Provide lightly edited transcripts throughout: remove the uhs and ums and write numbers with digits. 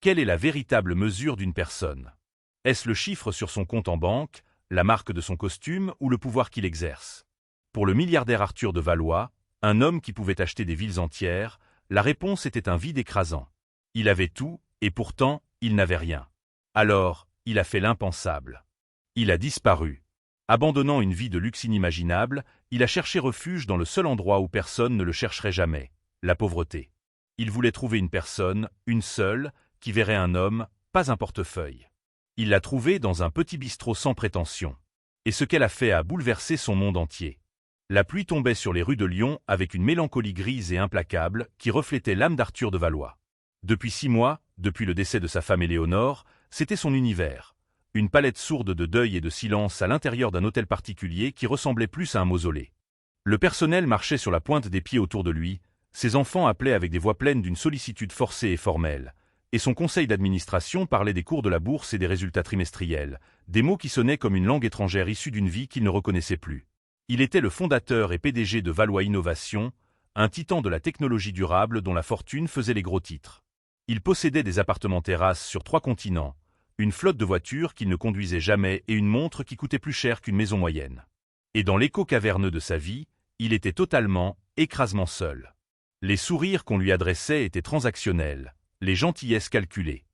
Quelle est la véritable mesure d'une personne? Est-ce le chiffre sur son compte en banque, la marque de son costume ou le pouvoir qu'il exerce? Pour le milliardaire Arthur de Valois, un homme qui pouvait acheter des villes entières, la réponse était un vide écrasant. Il avait tout, et pourtant, il n'avait rien. Alors, il a fait l'impensable. Il a disparu. Abandonnant une vie de luxe inimaginable, il a cherché refuge dans le seul endroit où personne ne le chercherait jamais, la pauvreté. Il voulait trouver une personne, une seule, qui verrait un homme, pas un portefeuille. Il l'a trouvée dans un petit bistrot sans prétention. Et ce qu'elle a fait a bouleversé son monde entier. La pluie tombait sur les rues de Lyon avec une mélancolie grise et implacable qui reflétait l'âme d'Arthur de Valois. Depuis 6 mois, depuis le décès de sa femme Éléonore, c'était son univers. Une palette sourde de deuil et de silence à l'intérieur d'un hôtel particulier qui ressemblait plus à un mausolée. Le personnel marchait sur la pointe des pieds autour de lui, ses enfants appelaient avec des voix pleines d'une sollicitude forcée et formelle, et son conseil d'administration parlait des cours de la bourse et des résultats trimestriels, des mots qui sonnaient comme une langue étrangère issue d'une vie qu'il ne reconnaissait plus. Il était le fondateur et PDG de Valois Innovation, un titan de la technologie durable dont la fortune faisait les gros titres. Il possédait des appartements-terrasses sur 3 continents, une flotte de voitures qu'il ne conduisait jamais et une montre qui coûtait plus cher qu'une maison moyenne. Et dans l'écho caverneux de sa vie, il était totalement, écrasement seul. Les sourires qu'on lui adressait étaient transactionnels, les gentillesses calculées.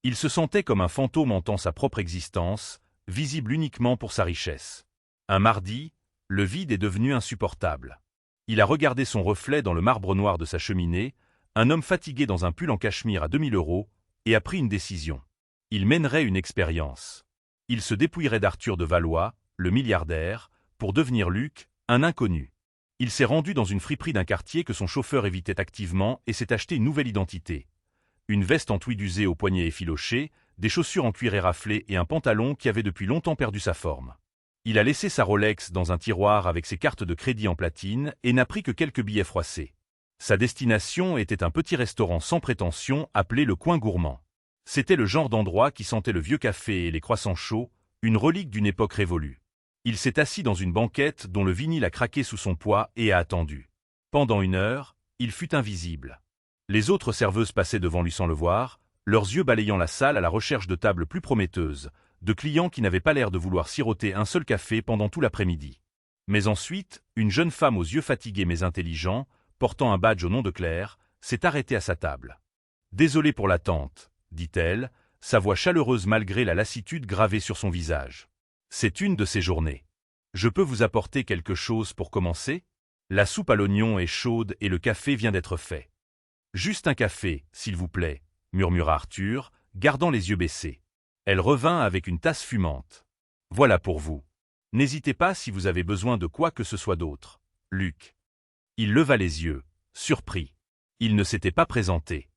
Il se sentait comme un fantôme hantant sa propre existence, visible uniquement pour sa richesse. Un mardi, le vide est devenu insupportable. Il a regardé son reflet dans le marbre noir de sa cheminée, un homme fatigué dans un pull en cachemire à 2000 €, et a pris une décision. Il mènerait une expérience. Il se dépouillerait d'Arthur de Valois, le milliardaire, pour devenir Luc, un inconnu. Il s'est rendu dans une friperie d'un quartier que son chauffeur évitait activement et s'est acheté une nouvelle identité. Une veste en tweed usée aux poignets effilochés, des chaussures en cuir éraflées et un pantalon qui avait depuis longtemps perdu sa forme. Il a laissé sa Rolex dans un tiroir avec ses cartes de crédit en platine et n'a pris que quelques billets froissés. Sa destination était un petit restaurant sans prétention appelé le Coin Gourmand. C'était le genre d'endroit qui sentait le vieux café et les croissants chauds, une relique d'une époque révolue. Il s'est assis dans une banquette dont le vinyle a craqué sous son poids et a attendu. Pendant 1 heure, il fut invisible. Les autres serveuses passaient devant lui sans le voir, leurs yeux balayant la salle à la recherche de tables plus prometteuses, de clients qui n'avaient pas l'air de vouloir siroter un seul café pendant tout l'après-midi. Mais ensuite, une jeune femme aux yeux fatigués mais intelligents, portant un badge au nom de Claire, s'est arrêtée à sa table. « Désolée pour l'attente », dit-elle, sa voix chaleureuse malgré la lassitude gravée sur son visage. « C'est une de ces journées. Je peux vous apporter quelque chose pour commencer? La soupe à l'oignon est chaude et le café vient d'être fait. »« Juste un café, s'il vous plaît, » murmura Arthur, gardant les yeux baissés. Elle revint avec une tasse fumante. « Voilà pour vous. N'hésitez pas si vous avez besoin de quoi que ce soit d'autre, Luc. » Il leva les yeux, surpris. Il ne s'était pas présenté.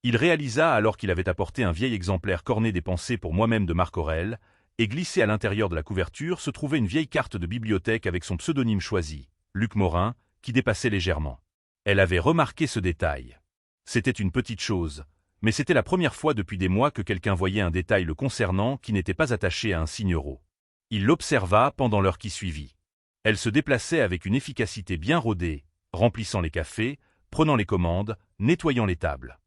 Il réalisa alors qu'il avait apporté un vieil exemplaire corné des pensées pour moi-même de Marc Aurèle, et glissé à l'intérieur de la couverture se trouvait une vieille carte de bibliothèque avec son pseudonyme choisi, Luc Morin, qui dépassait légèrement. Elle avait remarqué ce détail. C'était une petite chose, mais c'était la première fois depuis des mois que quelqu'un voyait un détail le concernant qui n'était pas attaché à un signe euro. Il l'observa pendant l'heure qui suivit. Elle se déplaçait avec une efficacité bien rodée, remplissant les cafés, prenant les commandes, nettoyant les tables.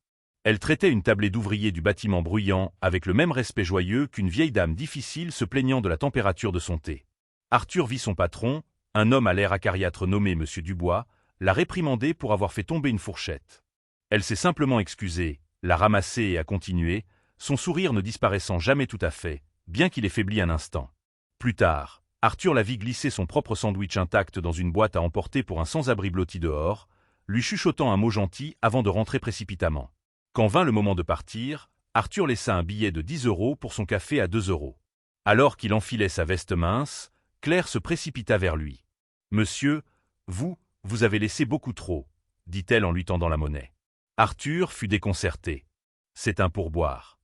Elle traitait une tablée d'ouvriers du bâtiment bruyant avec le même respect joyeux qu'une vieille dame difficile se plaignant de la température de son thé. Arthur vit son patron, un homme à l'air acariâtre nommé M. Dubois, la réprimander pour avoir fait tomber une fourchette. Elle s'est simplement excusée, l'a ramassée et a continué, son sourire ne disparaissant jamais tout à fait, bien qu'il ait faibli un instant. Plus tard, Arthur la vit glisser son propre sandwich intact dans une boîte à emporter pour un sans-abri blotti dehors, lui chuchotant un mot gentil avant de rentrer précipitamment. Quand vint le moment de partir, Arthur laissa un billet de 10 € pour son café à 2 €. Alors qu'il enfilait sa veste mince, Claire se précipita vers lui. « Monsieur, vous avez laissé beaucoup trop, » dit-elle en lui tendant la monnaie. Arthur fut déconcerté. « C'est un pourboire. »«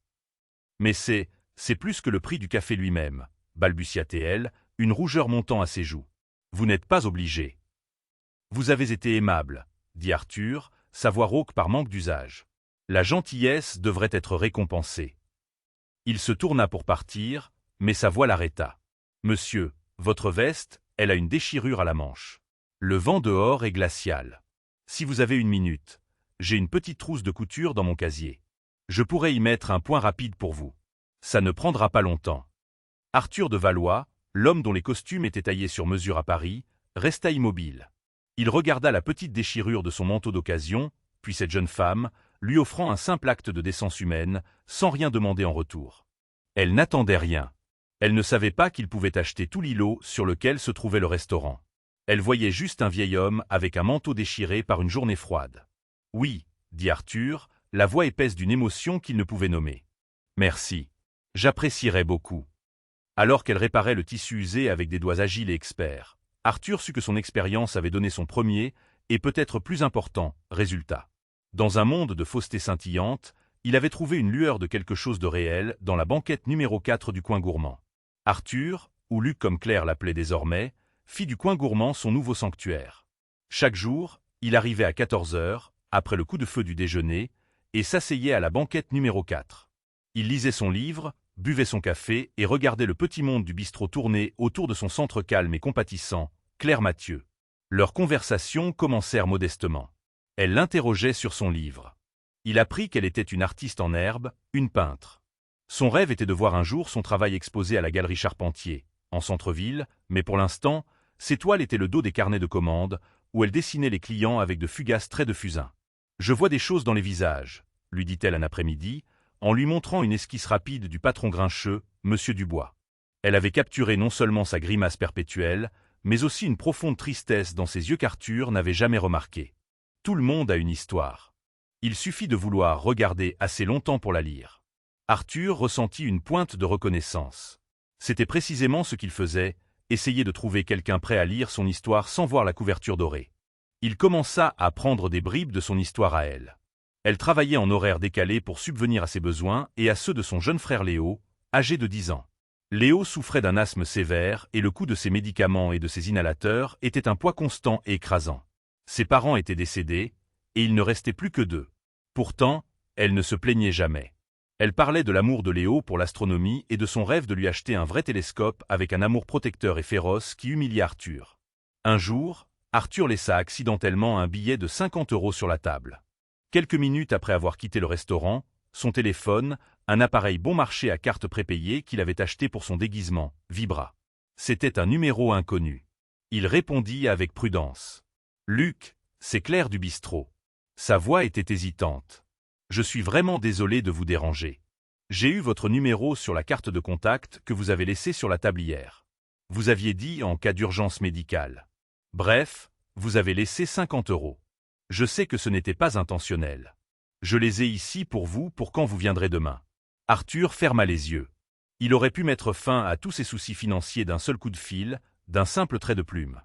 Mais c'est plus que le prix du café lui-même, » balbutia-t-elle, une rougeur montant à ses joues. « Vous n'êtes pas obligé. »« Vous avez été aimable, » dit Arthur, sa voix rauque par manque d'usage. La gentillesse devrait être récompensée. Il se tourna pour partir, mais sa voix l'arrêta. « Monsieur, votre veste, elle a une déchirure à la manche. Le vent dehors est glacial. Si vous avez 1 minute, j'ai une petite trousse de couture dans mon casier. » Je pourrais y mettre un point rapide pour vous. Ça ne prendra pas longtemps. Arthur de Valois, l'homme dont les costumes étaient taillés sur mesure à Paris, resta immobile. Il regarda la petite déchirure de son manteau d'occasion, puis cette jeune femme, lui offrant un simple acte de décence humaine, sans rien demander en retour. Elle n'attendait rien. Elle ne savait pas qu'il pouvait acheter tout l'îlot sur lequel se trouvait le restaurant. Elle voyait juste un vieil homme avec un manteau déchiré par une journée froide. « Oui, » dit Arthur, la voix épaisse d'une émotion qu'il ne pouvait nommer. « Merci. J'apprécierais beaucoup. » Alors qu'elle réparait le tissu usé avec des doigts agiles et experts, Arthur sut que son expérience avait donné son premier, et peut-être plus important, résultat. Dans un monde de fausseté scintillante, il avait trouvé une lueur de quelque chose de réel dans la banquette numéro 4 du coin gourmand. Arthur, ou Luc comme Claire l'appelait désormais, fit du coin gourmand son nouveau sanctuaire. Chaque jour, il arrivait à 14 heures, après le coup de feu du déjeuner, et s'asseyait à la banquette numéro 4. Il lisait son livre, buvait son café et regardait le petit monde du bistrot tourner autour de son centre calme et compatissant, Claire Mathieu. Leurs conversations commencèrent modestement. Elle l'interrogeait sur son livre. Il apprit qu'elle était une artiste en herbe, une peintre. Son rêve était de voir un jour son travail exposé à la Galerie Charpentier, en centre-ville, mais pour l'instant, ses toiles étaient le dos des carnets de commandes, où elle dessinait les clients avec de fugaces traits de fusain. « Je vois des choses dans les visages », lui dit-elle un après-midi, en lui montrant une esquisse rapide du patron grincheux, Monsieur Dubois. Elle avait capturé non seulement sa grimace perpétuelle, mais aussi une profonde tristesse dans ses yeux qu'Arthur n'avait jamais remarquée. Tout le monde a une histoire. Il suffit de vouloir regarder assez longtemps pour la lire. Arthur ressentit une pointe de reconnaissance. C'était précisément ce qu'il faisait, essayer de trouver quelqu'un prêt à lire son histoire sans voir la couverture dorée. Il commença à prendre des bribes de son histoire à elle. Elle travaillait en horaire décalé pour subvenir à ses besoins et à ceux de son jeune frère Léo, âgé de 10 ans. Léo souffrait d'un asthme sévère et le coût de ses médicaments et de ses inhalateurs était un poids constant et écrasant. Ses parents étaient décédés, et il ne restait plus que d'eux. Pourtant, elle ne se plaignait jamais. Elle parlait de l'amour de Léo pour l'astronomie et de son rêve de lui acheter un vrai télescope avec un amour protecteur et féroce qui humiliait Arthur. Un jour, Arthur laissa accidentellement un billet de 50 € sur la table. Quelques minutes après avoir quitté le restaurant, son téléphone, un appareil bon marché à carte prépayée qu'il avait acheté pour son déguisement, vibra. C'était un numéro inconnu. Il répondit avec prudence. « Luc, c'est Claire du bistrot. » Sa voix était hésitante. « Je suis vraiment désolé de vous déranger. J'ai eu votre numéro sur la carte de contact que vous avez laissée sur la table hier. Vous aviez dit en cas d'urgence médicale. Bref, vous avez laissé 50 €. Je sais que ce n'était pas intentionnel. Je les ai ici pour vous pour quand vous viendrez demain. » Arthur ferma les yeux. Il aurait pu mettre fin à tous ses soucis financiers d'un seul coup de fil, d'un simple trait de plume.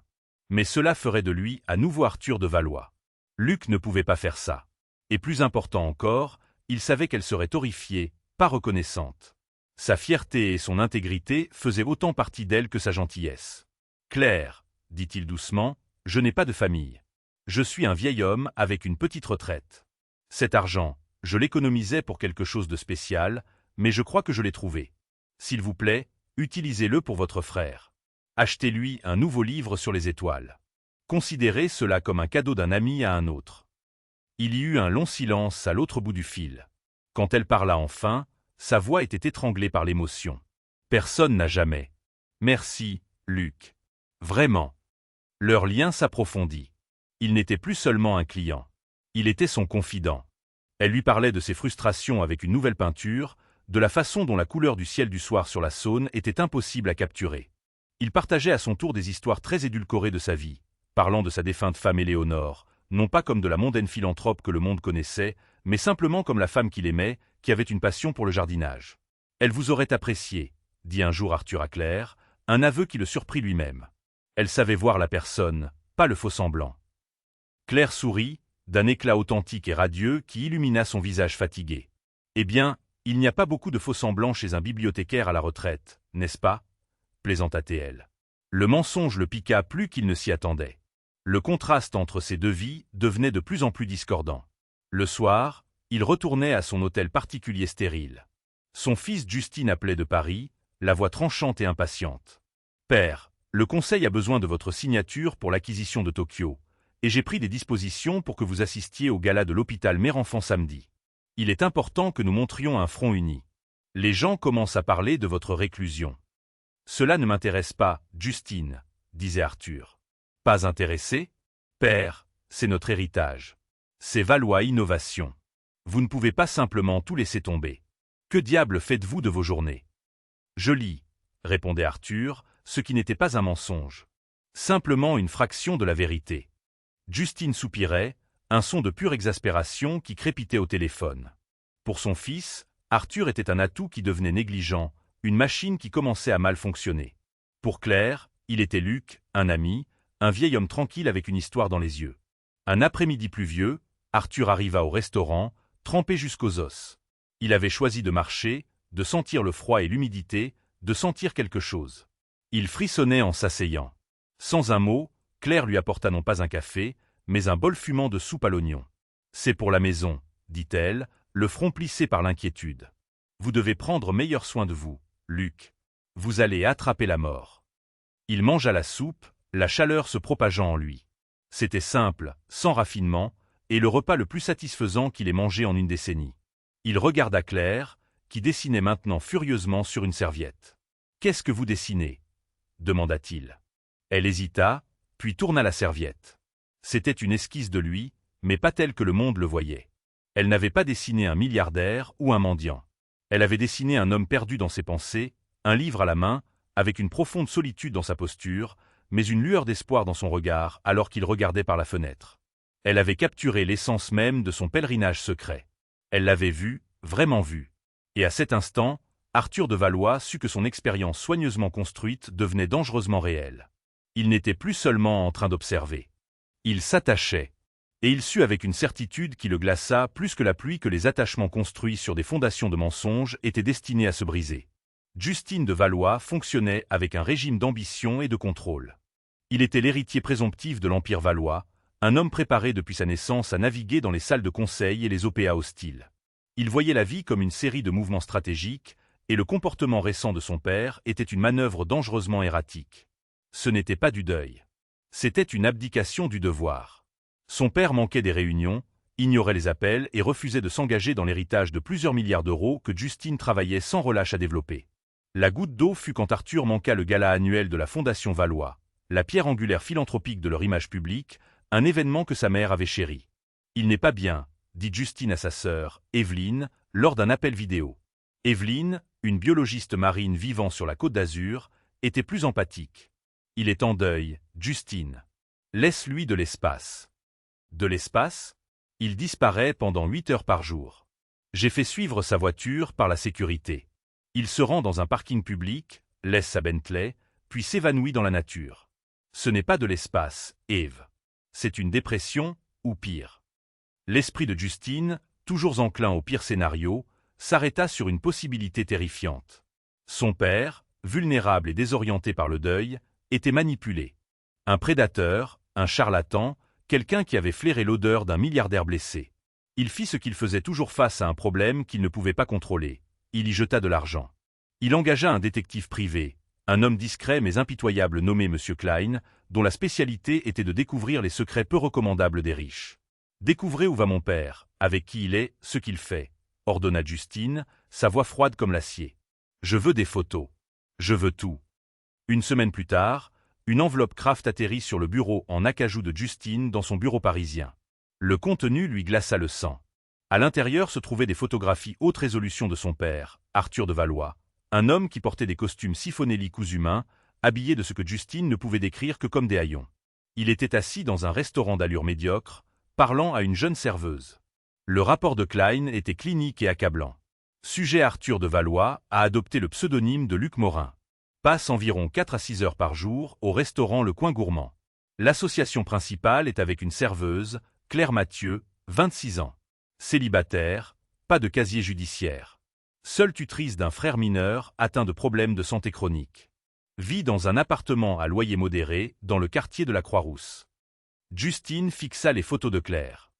Mais cela ferait de lui à nouveau Arthur de Valois. Luc ne pouvait pas faire ça. Et plus important encore, il savait qu'elle serait horrifiée, pas reconnaissante. Sa fierté et son intégrité faisaient autant partie d'elle que sa gentillesse. « Claire, » dit-il doucement, « je n'ai pas de famille. Je suis un vieil homme avec une petite retraite. Cet argent, je l'économisais pour quelque chose de spécial, mais je crois que je l'ai trouvé. S'il vous plaît, utilisez-le pour votre frère. Achetez-lui un nouveau livre sur les étoiles. Considérez cela comme un cadeau d'un ami à un autre. » Il y eut un long silence à l'autre bout du fil. Quand elle parla enfin, sa voix était étranglée par l'émotion. Personne n'a jamais. « Merci, Luc. Vraiment. » Leur lien s'approfondit. Il n'était plus seulement un client. Il était son confident. Elle lui parlait de ses frustrations avec une nouvelle peinture, de la façon dont la couleur du ciel du soir sur la Saône était impossible à capturer. Il partageait à son tour des histoires très édulcorées de sa vie, parlant de sa défunte femme Éléonore, non pas comme de la mondaine philanthrope que le monde connaissait, mais simplement comme la femme qu'il aimait, qui avait une passion pour le jardinage. « Elle vous aurait apprécié », dit un jour Arthur à Claire, un aveu qui le surprit lui-même. Elle savait voir la personne, pas le faux-semblant. Claire sourit, d'un éclat authentique et radieux qui illumina son visage fatigué. « Eh bien, il n'y a pas beaucoup de faux-semblants chez un bibliothécaire à la retraite, n'est-ce pas ?» plaisanta-t-elle. Le mensonge le piqua plus qu'il ne s'y attendait. Le contraste entre ces deux vies devenait de plus en plus discordant. Le soir, il retournait à son hôtel particulier stérile. Son fils Justine appelait de Paris, la voix tranchante et impatiente. « Père, le conseil a besoin de votre signature pour l'acquisition de Tokyo, et j'ai pris des dispositions pour que vous assistiez au gala de l'hôpital Mère-Enfant samedi. Il est important que nous montrions un front uni. Les gens commencent à parler de votre réclusion. Cela ne m'intéresse pas, Justine, disait Arthur. Pas intéressé? Père, c'est notre héritage. C'est Valois Innovation. Vous ne pouvez pas simplement tout laisser tomber. Que diable faites-vous de vos journées? Je lis, répondait Arthur, ce qui n'était pas un mensonge. Simplement une fraction de la vérité. Justine soupirait, un son de pure exaspération qui crépitait au téléphone. Pour son fils, Arthur était un atout qui devenait négligent, une machine qui commençait à mal fonctionner. Pour Claire, il était Luc, un ami, un vieil homme tranquille avec une histoire dans les yeux. Un après-midi pluvieux, Arthur arriva au restaurant, trempé jusqu'aux os. Il avait choisi de marcher, de sentir le froid et l'humidité, de sentir quelque chose. Il frissonnait en s'asseyant. Sans un mot, Claire lui apporta non pas un café, mais un bol fumant de soupe à l'oignon. « C'est pour la maison, » dit-elle, le front plissé par l'inquiétude. « Vous devez prendre meilleur soin de vous, Luc. Vous allez attraper la mort. » Il mangea la soupe, la chaleur se propageant en lui. C'était simple, sans raffinement, et le repas le plus satisfaisant qu'il ait mangé en une décennie. Il regarda Claire, qui dessinait maintenant furieusement sur une serviette. « Qu'est-ce que vous dessinez » demanda-t-il. Elle hésita, puis tourna la serviette. C'était une esquisse de lui, mais pas telle que le monde le voyait. Elle n'avait pas dessiné un milliardaire ou un mendiant. Elle avait dessiné un homme perdu dans ses pensées, un livre à la main, avec une profonde solitude dans sa posture, mais une lueur d'espoir dans son regard alors qu'il regardait par la fenêtre. Elle avait capturé l'essence même de son pèlerinage secret. Elle l'avait vu, vraiment vu. Et à cet instant, Arthur de Valois sut que son expérience soigneusement construite devenait dangereusement réelle. Il n'était plus seulement en train d'observer. Il s'attachait. Et il sut avec une certitude qui le glaça plus que la pluie que les attachements construits sur des fondations de mensonges étaient destinés à se briser. Justine de Valois fonctionnait avec un régime d'ambition et de contrôle. Il était l'héritier présomptif de l'Empire valois, un homme préparé depuis sa naissance à naviguer dans les salles de conseil et les OPA hostiles. Il voyait la vie comme une série de mouvements stratégiques, et le comportement récent de son père était une manœuvre dangereusement erratique. Ce n'était pas du deuil. C'était une abdication du devoir. Son père manquait des réunions, ignorait les appels et refusait de s'engager dans l'héritage de plusieurs milliards d'euros que Justine travaillait sans relâche à développer. La goutte d'eau fut quand Arthur manqua le gala annuel de la Fondation Valois, la pierre angulaire philanthropique de leur image publique, un événement que sa mère avait chéri. « Il n'est pas bien », dit Justine à sa sœur, Evelyne, lors d'un appel vidéo. Evelyne, une biologiste marine vivant sur la Côte d'Azur, était plus empathique. « Il est en deuil, Justine. Laisse-lui de l'espace. » De l'espace? Il disparaît pendant 8 heures par jour. J'ai fait suivre sa voiture par la sécurité. Il se rend dans un parking public, laisse sa Bentley, puis s'évanouit dans la nature. Ce n'est pas de l'espace, Eve. C'est une dépression, ou pire. L'esprit de Justine, toujours enclin au pire scénario, s'arrêta sur une possibilité terrifiante. Son père, vulnérable et désorienté par le deuil, était manipulé. Un prédateur, un charlatan, quelqu'un qui avait flairé l'odeur d'un milliardaire blessé. Il fit ce qu'il faisait toujours face à un problème qu'il ne pouvait pas contrôler. Il y jeta de l'argent. Il engagea un détective privé, un homme discret mais impitoyable nommé M. Klein, dont la spécialité était de découvrir les secrets peu recommandables des riches. « Découvrez où va mon père, avec qui il est, ce qu'il fait », ordonna Justine, sa voix froide comme l'acier. « Je veux des photos. Je veux tout. » Une semaine plus tard, une enveloppe Kraft atterrit sur le bureau en acajou de Justine dans son bureau parisien. Le contenu lui glaça le sang. À l'intérieur se trouvaient des photographies haute résolution de son père, Arthur de Valois, un homme qui portait des costumes siphonelli cousus main, habillé de ce que Justine ne pouvait décrire que comme des haillons. Il était assis dans un restaurant d'allure médiocre, parlant à une jeune serveuse. Le rapport de Klein était clinique et accablant. Sujet Arthur de Valois a adopté le pseudonyme de Luc Morin. Passe environ 4 à 6 heures par jour au restaurant Le Coin Gourmand. L'association principale est avec une serveuse, Claire Mathieu, 26 ans. Célibataire, pas de casier judiciaire. Seule tutrice d'un frère mineur atteint de problèmes de santé chronique. Vit dans un appartement à loyer modéré dans le quartier de la Croix-Rousse. Justine fixa les photos de Claire.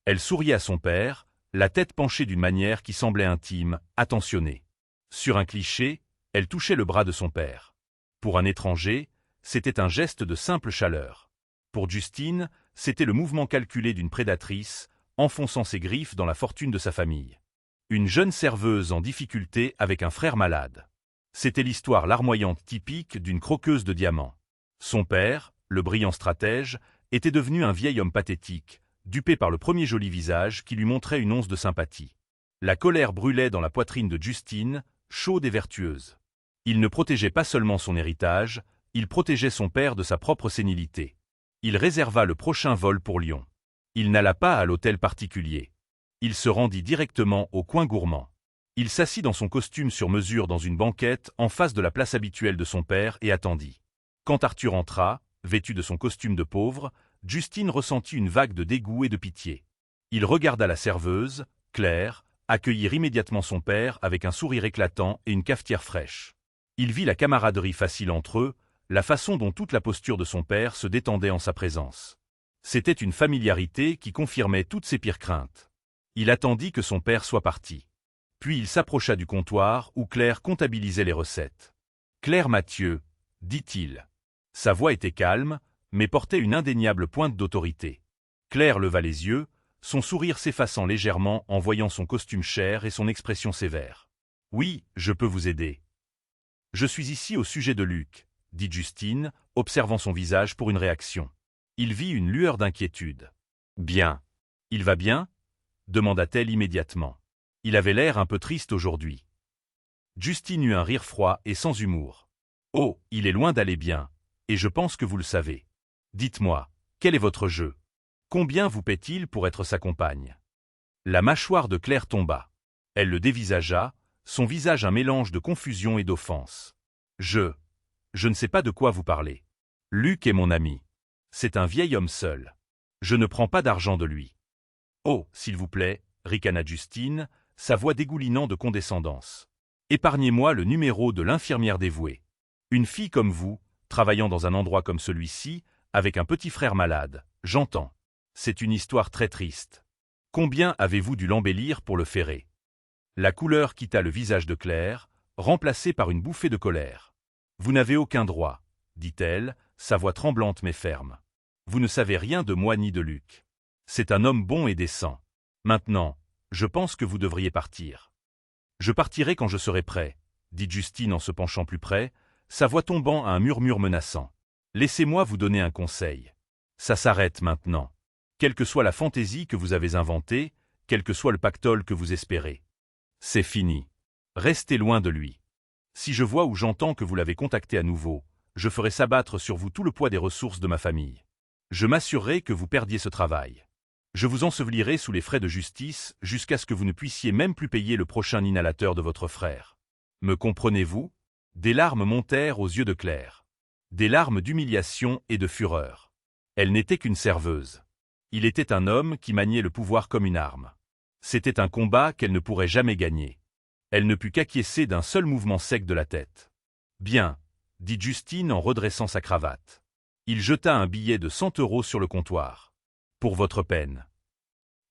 Elle souriait à son père, la tête penchée d'une manière qui semblait intime, attentionnée. Sur un cliché, elle touchait le bras de son père. Pour un étranger, c'était un geste de simple chaleur. Pour Justine, c'était le mouvement calculé d'une prédatrice, enfonçant ses griffes dans la fortune de sa famille. Une jeune serveuse en difficulté avec un frère malade. C'était l'histoire larmoyante typique d'une croqueuse de diamants. Son père, le brillant stratège, était devenu un vieil homme pathétique, dupé par le premier joli visage qui lui montrait une once de sympathie. La colère brûlait dans la poitrine de Justine, chaude et vertueuse. Il ne protégeait pas seulement son héritage, il protégeait son père de sa propre sénilité. Il réserva le prochain vol pour Lyon. Il n'alla pas à l'hôtel particulier. Il se rendit directement au coin gourmand. Il s'assit dans son costume sur mesure dans une banquette en face de la place habituelle de son père et attendit. Quand Arthur entra, vêtu de son costume de pauvre, Justine ressentit une vague de dégoût et de pitié. Il regarda la serveuse, Claire, accueillir immédiatement son père avec un sourire éclatant et une cafetière fraîche. Il vit la camaraderie facile entre eux, la façon dont toute la posture de son père se détendait en sa présence. C'était une familiarité qui confirmait toutes ses pires craintes. Il attendit que son père soit parti. Puis il s'approcha du comptoir où Claire comptabilisait les recettes. « Claire Mathieu, » dit-il. Sa voix était calme, mais portait une indéniable pointe d'autorité. Claire leva les yeux, son sourire s'effaçant légèrement en voyant son costume cher et son expression sévère. « Oui, je peux vous aider. »« Je suis ici au sujet de Luc, » dit Justine, observant son visage pour une réaction. Il vit une lueur d'inquiétude. « Bien. Il va bien ?» demanda-t-elle immédiatement. Il avait l'air un peu triste aujourd'hui. Justine eut un rire froid et sans humour. « Oh, il est loin d'aller bien, et je pense que vous le savez. Dites-moi, quel est votre jeu? Combien vous paie-t-il pour être sa compagne ?» La mâchoire de Claire tomba. Elle le dévisagea, son visage un mélange de confusion et d'offense. « Je ne sais pas de quoi vous parlez. Luc est mon ami. C'est un vieil homme seul. Je ne prends pas d'argent de lui. »« Oh, s'il vous plaît, » ricana Justine, sa voix dégoulinant de condescendance. « Épargnez-moi le numéro de l'infirmière dévouée. Une fille comme vous, travaillant dans un endroit comme celui-ci, avec un petit frère malade, j'entends. C'est une histoire très triste. Combien avez-vous dû l'embellir pour le ferrer ?» La couleur quitta le visage de Claire, remplacée par une bouffée de colère. « Vous n'avez aucun droit, » dit-elle, sa voix tremblante mais ferme. « Vous ne savez rien de moi ni de Luc. C'est un homme bon et décent. Maintenant, je pense que vous devriez partir. »« Je partirai quand je serai prêt, » dit Justine en se penchant plus près, sa voix tombant à un murmure menaçant. « Laissez-moi vous donner un conseil. Ça s'arrête maintenant. Quelle que soit la fantaisie que vous avez inventée, quel que soit le pactole que vous espérez. C'est fini. Restez loin de lui. Si je vois ou j'entends que vous l'avez contacté à nouveau, je ferai s'abattre sur vous tout le poids des ressources de ma famille. Je m'assurerai que vous perdiez ce travail. Je vous ensevelirai sous les frais de justice jusqu'à ce que vous ne puissiez même plus payer le prochain inhalateur de votre frère. Me comprenez-vous ? » Des larmes montèrent aux yeux de Claire. Des larmes d'humiliation et de fureur. Elle n'était qu'une serveuse. Il était un homme qui maniait le pouvoir comme une arme. C'était un combat qu'elle ne pourrait jamais gagner. Elle ne put qu'acquiescer d'un seul mouvement sec de la tête. « Bien, » dit Justine en redressant sa cravate. Il jeta un billet de 100 € sur le comptoir. « Pour votre peine. »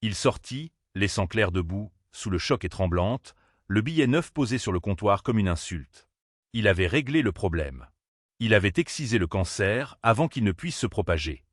Il sortit, laissant Claire debout, sous le choc et tremblante, le billet neuf posé sur le comptoir comme une insulte. Il avait réglé le problème. Il avait excisé le cancer avant qu'il ne puisse se propager.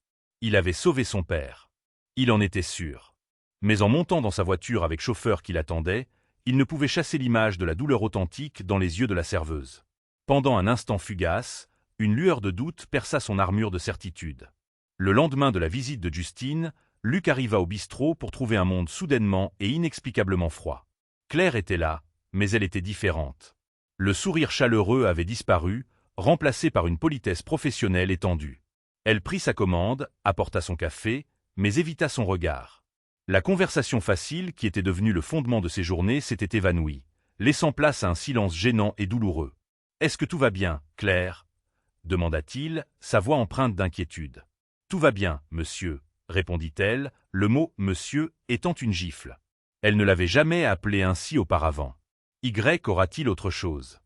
Il avait sauvé son père. Il en était sûr. Mais en montant dans sa voiture avec chauffeur qui l'attendait, il ne pouvait chasser l'image de la douleur authentique dans les yeux de la serveuse. Pendant un instant fugace, une lueur de doute perça son armure de certitude. Le lendemain de la visite de Justine, Luc arriva au bistrot pour trouver un monde soudainement et inexplicablement froid. Claire était là, mais elle était différente. Le sourire chaleureux avait disparu, remplacé par une politesse professionnelle étendue. Elle prit sa commande, apporta son café, mais évita son regard. La conversation facile qui était devenue le fondement de ses journées s'était évanouie, laissant place à un silence gênant et douloureux. « Est-ce que tout va bien, Claire ?» demanda-t-il, sa voix empreinte d'inquiétude. « Tout va bien, monsieur », répondit-elle, le mot « monsieur » étant une gifle. Elle ne l'avait jamais appelé ainsi auparavant. Y aura-t-il autre chose?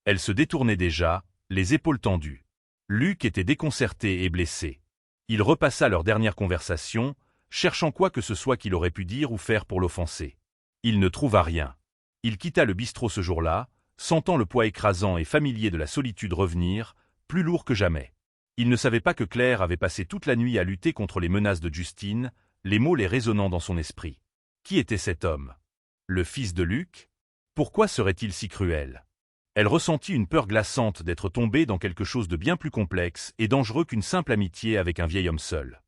Elle se détournait déjà, les épaules tendues. Luc était déconcerté et blessé. Il repassa leur dernière conversation, cherchant quoi que ce soit qu'il aurait pu dire ou faire pour l'offenser. Il ne trouva rien. Il quitta le bistrot ce jour-là, sentant le poids écrasant et familier de la solitude revenir, plus lourd que jamais. Il ne savait pas que Claire avait passé toute la nuit à lutter contre les menaces de Justine, les mots les résonnant dans son esprit. Qui était cet homme? Le fils de Luc? Pourquoi serait-il si cruel? Elle ressentit une peur glaçante d'être tombée dans quelque chose de bien plus complexe et dangereux qu'une simple amitié avec un vieil homme seul.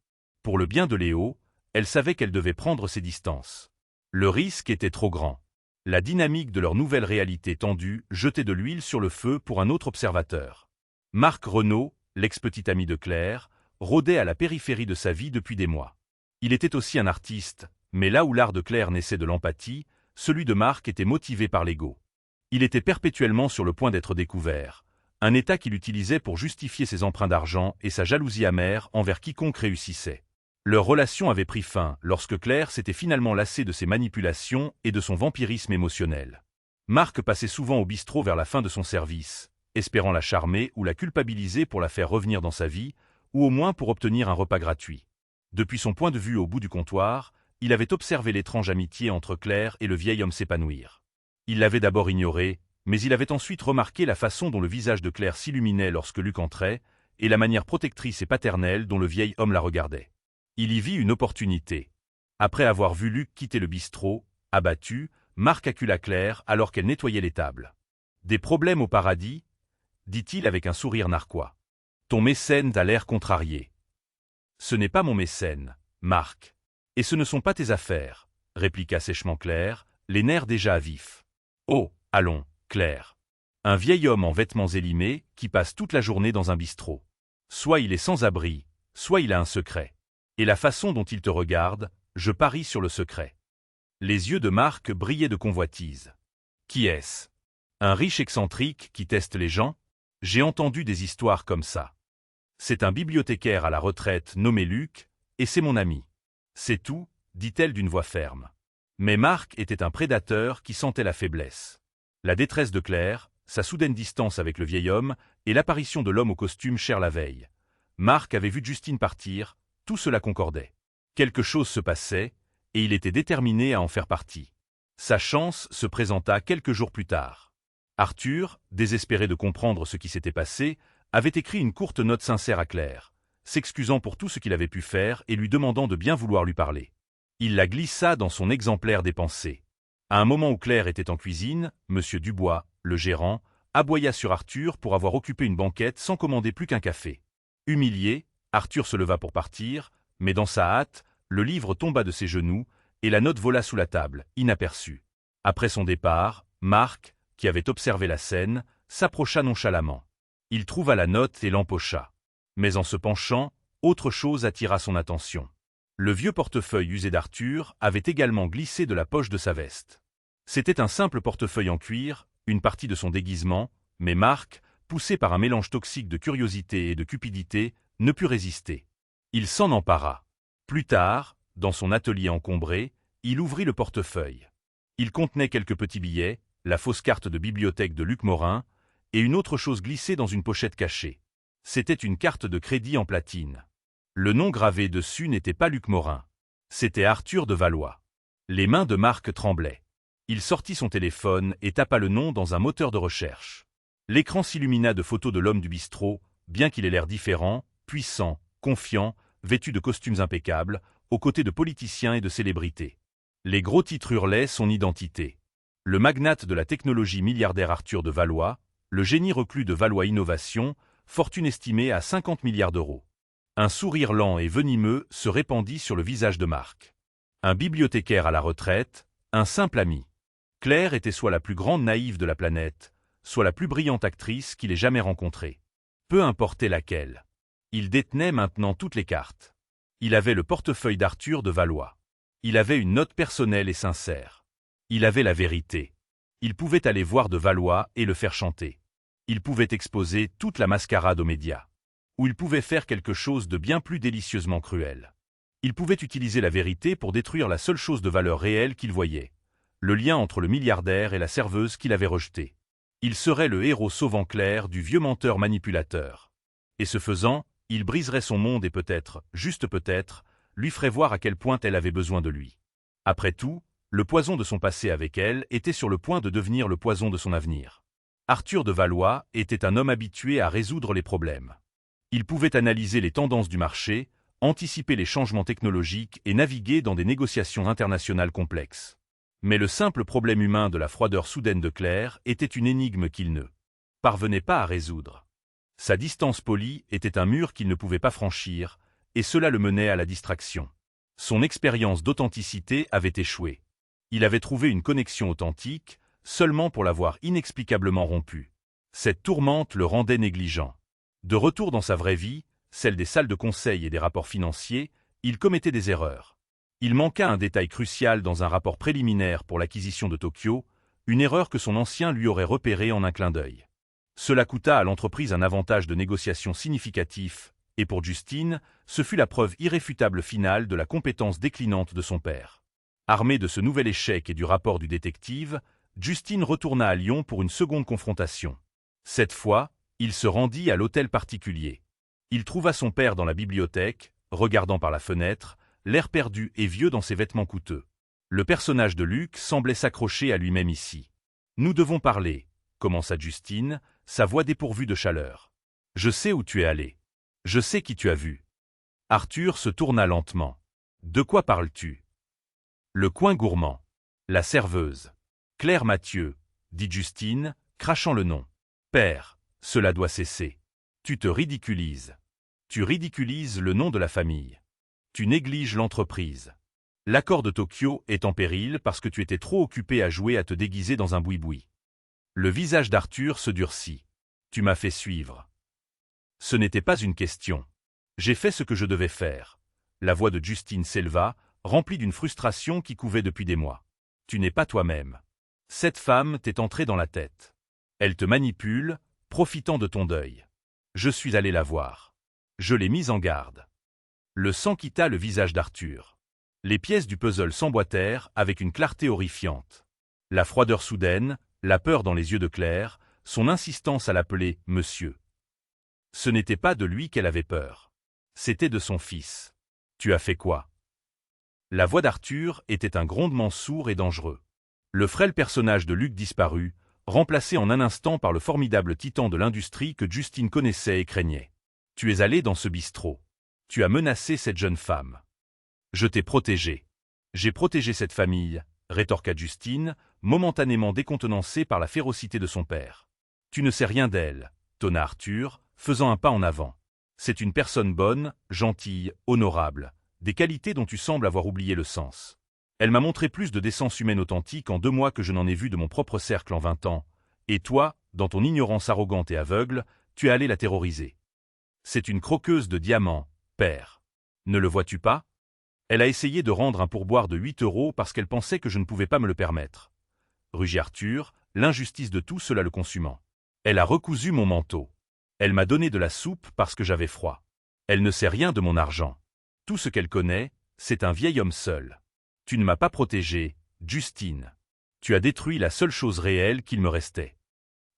Pour le bien de Léo, elle savait qu'elle devait prendre ses distances. Le risque était trop grand. La dynamique de leur nouvelle réalité tendue jetait de l'huile sur le feu pour un autre observateur. Marc Renaud, l'ex-petit ami de Claire, rôdait à la périphérie de sa vie depuis des mois. Il était aussi un artiste, mais là où l'art de Claire naissait de l'empathie, celui de Marc était motivé par l'ego. Il était perpétuellement sur le point d'être découvert, un état qu'il utilisait pour justifier ses emprunts d'argent et sa jalousie amère envers quiconque réussissait. Leur relation avait pris fin lorsque Claire s'était finalement lassée de ses manipulations et de son vampirisme émotionnel. Marc passait souvent au bistrot vers la fin de son service, espérant la charmer ou la culpabiliser pour la faire revenir dans sa vie, ou au moins pour obtenir un repas gratuit. Depuis son point de vue au bout du comptoir, il avait observé l'étrange amitié entre Claire et le vieil homme s'épanouir. Il l'avait d'abord ignorée, mais il avait ensuite remarqué la façon dont le visage de Claire s'illuminait lorsque Luc entrait, et la manière protectrice et paternelle dont le vieil homme la regardait. Il y vit une opportunité. Après avoir vu Luc quitter le bistrot, abattu, Marc accula Claire alors qu'elle nettoyait les tables. « Des problèmes au paradis ?» dit-il avec un sourire narquois. « Ton mécène a l'air contrarié. »« Ce n'est pas mon mécène, Marc. Et ce ne sont pas tes affaires, » répliqua sèchement Claire, les nerfs déjà à vif. « Oh, allons, Claire. Un vieil homme en vêtements élimés qui passe toute la journée dans un bistrot. Soit il est sans abri, soit il a un secret. Et la façon dont il te regarde, je parie sur le secret. » Les yeux de Marc brillaient de convoitise. « Qui est-ce? Un riche excentrique qui teste les gens? J'ai entendu des histoires comme ça. C'est un bibliothécaire à la retraite nommé Luc, et c'est mon ami. C'est tout, dit-elle d'une voix ferme. Mais Marc était un prédateur qui sentait la faiblesse. La détresse de Claire, sa soudaine distance avec le vieil homme et l'apparition de l'homme au costume cher la veille. Marc avait vu Justine partir, tout cela concordait. Quelque chose se passait, et il était déterminé à en faire partie. Sa chance se présenta quelques jours plus tard. Arthur, désespéré de comprendre ce qui s'était passé, avait écrit une courte note sincère à Claire, s'excusant pour tout ce qu'il avait pu faire et lui demandant de bien vouloir lui parler. Il la glissa dans son exemplaire des pensées. À un moment où Claire était en cuisine, M. Dubois, le gérant, aboya sur Arthur pour avoir occupé une banquette sans commander plus qu'un café. Humilié, Arthur se leva pour partir, mais dans sa hâte, le livre tomba de ses genoux et la note vola sous la table, inaperçue. Après son départ, Marc, qui avait observé la scène, s'approcha nonchalamment. Il trouva la note et l'empocha. Mais en se penchant, autre chose attira son attention. Le vieux portefeuille usé d'Arthur avait également glissé de la poche de sa veste. C'était un simple portefeuille en cuir, une partie de son déguisement, mais Marc, poussé par un mélange toxique de curiosité et de cupidité, ne put résister. Il s'en empara. Plus tard, dans son atelier encombré, il ouvrit le portefeuille. Il contenait quelques petits billets, la fausse carte de bibliothèque de Luc Morin, et une autre chose glissée dans une pochette cachée. C'était une carte de crédit en platine. Le nom gravé dessus n'était pas Luc Morin. C'était Arthur de Valois. Les mains de Marc tremblaient. Il sortit son téléphone et tapa le nom dans un moteur de recherche. L'écran s'illumina de photos de l'homme du bistrot, bien qu'il ait l'air différent, puissant, confiant, vêtu de costumes impeccables, aux côtés de politiciens et de célébrités. Les gros titres hurlaient son identité. Le magnate de la technologie milliardaire Arthur de Valois, le génie reclus de Valois Innovation, fortune estimée à 50 milliards d'euros. Un sourire lent et venimeux se répandit sur le visage de Marc. Un bibliothécaire à la retraite, un simple ami. Claire était soit la plus grande naïve de la planète, soit la plus brillante actrice qu'il ait jamais rencontrée. Peu importait laquelle. Il détenait maintenant toutes les cartes. Il avait le portefeuille d'Arthur de Valois. Il avait une note personnelle et sincère. Il avait la vérité. Il pouvait aller voir de Valois et le faire chanter. Il pouvait exposer toute la mascarade aux médias. Ou il pouvait faire quelque chose de bien plus délicieusement cruel. Il pouvait utiliser la vérité pour détruire la seule chose de valeur réelle qu'il voyait, le lien entre le milliardaire et la serveuse qu'il avait rejetée. Il serait le héros sauvant Claire du vieux menteur manipulateur. Et ce faisant, il briserait son monde et peut-être, juste peut-être, lui ferait voir à quel point elle avait besoin de lui. Après tout, le poison de son passé avec elle était sur le point de devenir le poison de son avenir. Arthur de Valois était un homme habitué à résoudre les problèmes. Il pouvait analyser les tendances du marché, anticiper les changements technologiques et naviguer dans des négociations internationales complexes. Mais le simple problème humain de la froideur soudaine de Claire était une énigme qu'il ne parvenait pas à résoudre. Sa distance polie était un mur qu'il ne pouvait pas franchir, et cela le menait à la distraction. Son expérience d'authenticité avait échoué. Il avait trouvé une connexion authentique, seulement pour l'avoir inexplicablement rompue. Cette tourmente le rendait négligent. De retour dans sa vraie vie, celle des salles de conseil et des rapports financiers, il commettait des erreurs. Il manqua un détail crucial dans un rapport préliminaire pour l'acquisition de Tokyo, une erreur que son ancien lui aurait repérée en un clin d'œil. Cela coûta à l'entreprise un avantage de négociation significatif, et pour Justine, ce fut la preuve irréfutable finale de la compétence déclinante de son père. Armée de ce nouvel échec et du rapport du détective, Justine retourna à Lyon pour une seconde confrontation. Cette fois, il se rendit à l'hôtel particulier. Il trouva son père dans la bibliothèque, regardant par la fenêtre, l'air perdu et vieux dans ses vêtements coûteux. Le personnage de Luc semblait s'accrocher à lui-même ici. « Nous devons parler », commença Justine, sa voix dépourvue de chaleur. « Je sais où tu es allé. Je sais qui tu as vu. » Arthur se tourna lentement. « De quoi parles-tu » ? Le coin gourmand. La serveuse. Claire Mathieu, dit Justine, crachant le nom. Père, cela doit cesser. Tu te ridiculises. Tu ridiculises le nom de la famille. Tu négliges l'entreprise. L'accord de Tokyo est en péril parce que tu étais trop occupé à jouer à te déguiser dans un boui-boui. Le visage d'Arthur se durcit. Tu m'as fait suivre. Ce n'était pas une question. J'ai fait ce que je devais faire. La voix de Justine s'éleva, remplie d'une frustration qui couvait depuis des mois. Tu n'es pas toi-même. Cette femme t'est entrée dans la tête. Elle te manipule, profitant de ton deuil. Je suis allé la voir. Je l'ai mise en garde. Le sang quitta le visage d'Arthur. Les pièces du puzzle s'emboîtèrent avec une clarté horrifiante. La froideur soudaine, la peur dans les yeux de Claire, son insistance à l'appeler « monsieur ». Ce n'était pas de lui qu'elle avait peur. C'était de son fils. Tu as fait quoi ? La voix d'Arthur était un grondement sourd et dangereux. Le frêle personnage de Luc disparut, remplacé en un instant par le formidable titan de l'industrie que Justine connaissait et craignait. Tu es allé dans ce bistrot. Tu as menacé cette jeune femme. Je t'ai protégé. J'ai protégé cette famille, rétorqua Justine, momentanément décontenancée par la férocité de son père. Tu ne sais rien d'elle, tonna Arthur, faisant un pas en avant. C'est une personne bonne, gentille, honorable, des qualités dont tu sembles avoir oublié le sens. Elle m'a montré plus de décence humaine authentique en 2 mois que je n'en ai vu de mon propre cercle en 20 ans, et toi, dans ton ignorance arrogante et aveugle, tu es allé la terroriser. C'est une croqueuse de diamants, père. Ne le vois-tu pas ? Elle a essayé de rendre un pourboire de 8 € parce qu'elle pensait que je ne pouvais pas me le permettre. Rugit Arthur, l'injustice de tout cela le consumant. Elle a recousu mon manteau. Elle m'a donné de la soupe parce que j'avais froid. Elle ne sait rien de mon argent. Tout ce qu'elle connaît, c'est un vieil homme seul. Tu ne m'as pas protégé, Justine. Tu as détruit la seule chose réelle qu'il me restait.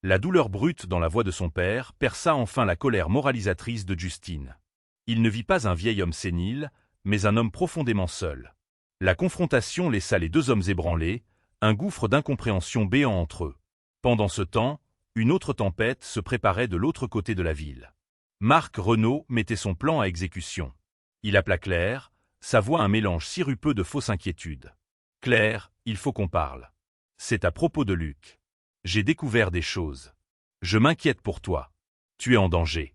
La douleur brute dans la voix de son père perça enfin la colère moralisatrice de Justine. Il ne vit pas un vieil homme sénile, mais un homme profondément seul. La confrontation laissa les 2 hommes ébranlés, un gouffre d'incompréhension béant entre eux. Pendant ce temps, une autre tempête se préparait de l'autre côté de la ville. Marc Renaud mettait son plan à exécution. Il appela Claire, sa voix un mélange sirupeux de fausse inquiétude. « Claire, il faut qu'on parle. C'est à propos de Luc. J'ai découvert des choses. Je m'inquiète pour toi. Tu es en danger. »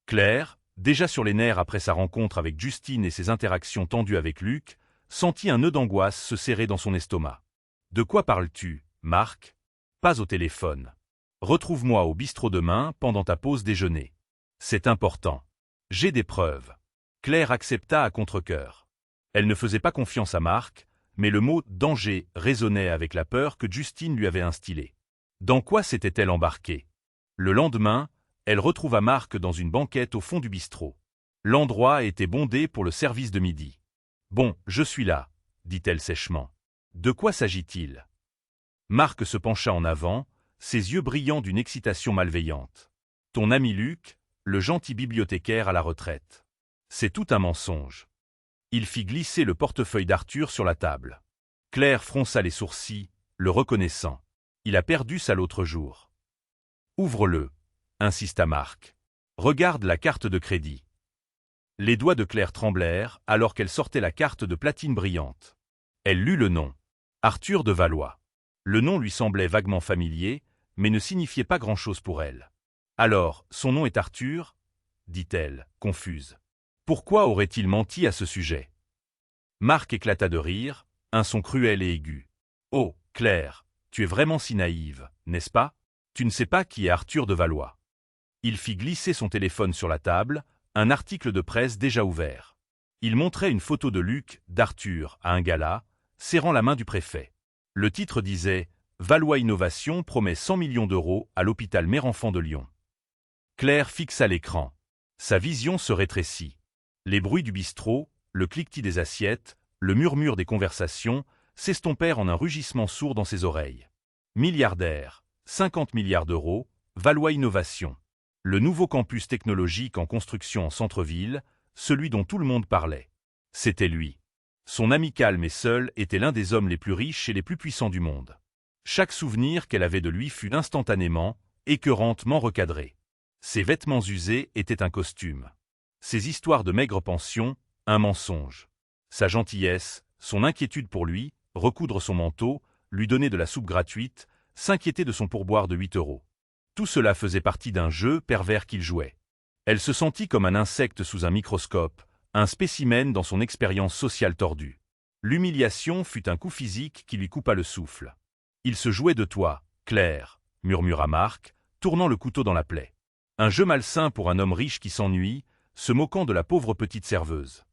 Claire, déjà sur les nerfs après sa rencontre avec Justine et ses interactions tendues avec Luc, sentit un nœud d'angoisse se serrer dans son estomac. « De quoi parles-tu, Marc ? Pas au téléphone. Retrouve-moi au bistrot demain pendant ta pause déjeuner. C'est important. J'ai des preuves. » Claire accepta à contre-cœur. Elle ne faisait pas confiance à Marc, mais le mot « danger » résonnait avec la peur que Justine lui avait instillée. Dans quoi s'était-elle embarquée ? Le lendemain, elle retrouva Marc dans une banquette au fond du bistrot. L'endroit était bondé pour le service de midi. « Bon, je suis là, » dit-elle sèchement. « De quoi s'agit-il » Marc se pencha en avant, ses yeux brillant d'une excitation malveillante. « Ton ami Luc, le gentil bibliothécaire à la retraite. C'est tout un mensonge. » Il fit glisser le portefeuille d'Arthur sur la table. Claire fronça les sourcils, le reconnaissant. Il a perdu ça l'autre jour. « Ouvre-le, » insista Marc. « Regarde la carte de crédit. » Les doigts de Claire tremblèrent alors qu'elle sortait la carte de platine brillante. Elle lut le nom. Arthur de Valois. Le nom lui semblait vaguement familier, mais ne signifiait pas grand-chose pour elle. « Alors, son nom est Arthur ?» dit-elle, confuse. Pourquoi aurait-il menti à ce sujet? Marc éclata de rire, un son cruel et aigu. « Oh, Claire, tu es vraiment si naïve, n'est-ce pas? Tu ne sais pas qui est Arthur de Valois. » Il fit glisser son téléphone sur la table, un article de presse déjà ouvert. Il montrait une photo de Luc, d'Arthur, à un gala, serrant la main du préfet. Le titre disait « Valois Innovation promet 100 millions d'euros à l'hôpital Mère-Enfant de Lyon ». Claire fixa l'écran. Sa vision se rétrécit. Les bruits du bistrot, le cliquetis des assiettes, le murmure des conversations s'estompèrent en un rugissement sourd dans ses oreilles. Milliardaire, 50 milliards d'euros, Valois Innovation. Le nouveau campus technologique en construction en centre-ville, celui dont tout le monde parlait. C'était lui. Son ami calme et seul était l'un des hommes les plus riches et les plus puissants du monde. Chaque souvenir qu'elle avait de lui fut instantanément, écœurantement recadré. Ses vêtements usés étaient un costume. Ses histoires de maigre pension, un mensonge. Sa gentillesse, son inquiétude pour lui, recoudre son manteau, lui donner de la soupe gratuite, s'inquiéter de son pourboire de 8 euros. Tout cela faisait partie d'un jeu pervers qu'il jouait. Elle se sentit comme un insecte sous un microscope, un spécimen dans son expérience sociale tordue. L'humiliation fut un coup physique qui lui coupa le souffle. « Il se jouait de toi, Claire », murmura Marc, tournant le couteau dans la plaie. Un jeu malsain pour un homme riche qui s'ennuie, se moquant de la pauvre petite serveuse.